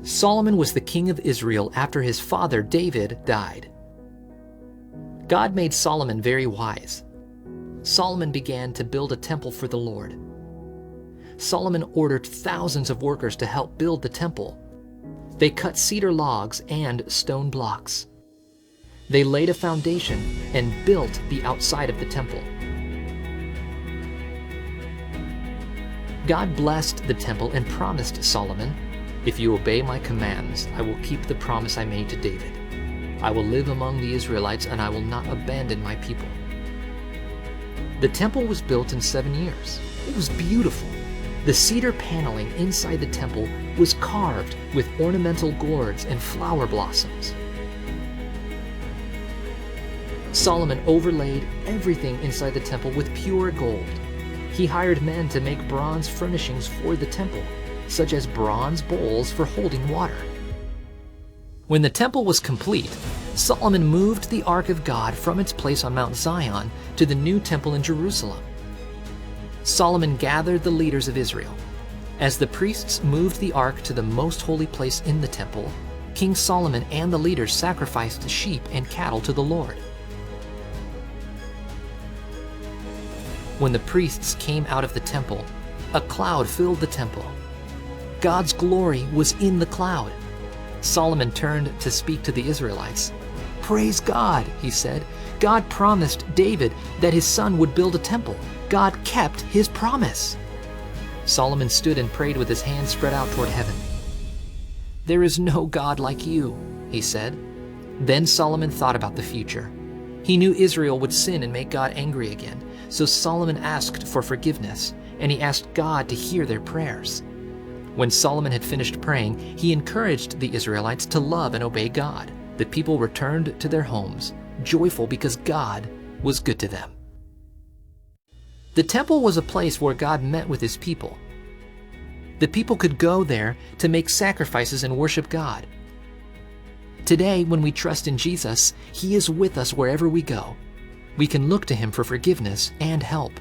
Solomon was the king of Israel after his father David died. God made Solomon very wise. Solomon began to build a temple for the Lord. Solomon ordered thousands of workers to help build the temple. They cut cedar logs and stone blocks. They laid a foundation and built the outside of the temple. God blessed the temple and promised Solomon, "If you obey my commands, I will keep the promise I made to David. I will live among the Israelites and I will not abandon my people." The temple was built in 7 years. It was beautiful. The cedar paneling inside the temple was carved with ornamental gourds and flower blossoms. Solomon overlaid everything inside the temple with pure gold. He hired men to make bronze furnishings for the temple, such as bronze bowls for holding water. When the temple was complete, Solomon moved the Ark of God from its place on Mount Zion to the new temple in Jerusalem. Solomon gathered the leaders of Israel. As the priests moved the ark to the most holy place in the temple, King Solomon and the leaders sacrificed sheep and cattle to the Lord. When the priests came out of the temple, a cloud filled the temple. God's glory was in the cloud. Solomon turned to speak to the Israelites. "Praise God," he said. "God promised David that his son would build a temple. God kept his promise." Solomon stood and prayed with his hands spread out toward heaven. "There is no God like you," he said. Then Solomon thought about the future. He knew Israel would sin and make God angry again, so Solomon asked for forgiveness, and he asked God to hear their prayers. When Solomon had finished praying, he encouraged the Israelites to love and obey God. The people returned to their homes, joyful because God was good to them. The temple was a place where God met with his people. The people could go there to make sacrifices and worship God. Today, when we trust in Jesus, he is with us wherever we go. We can look to him for forgiveness and help.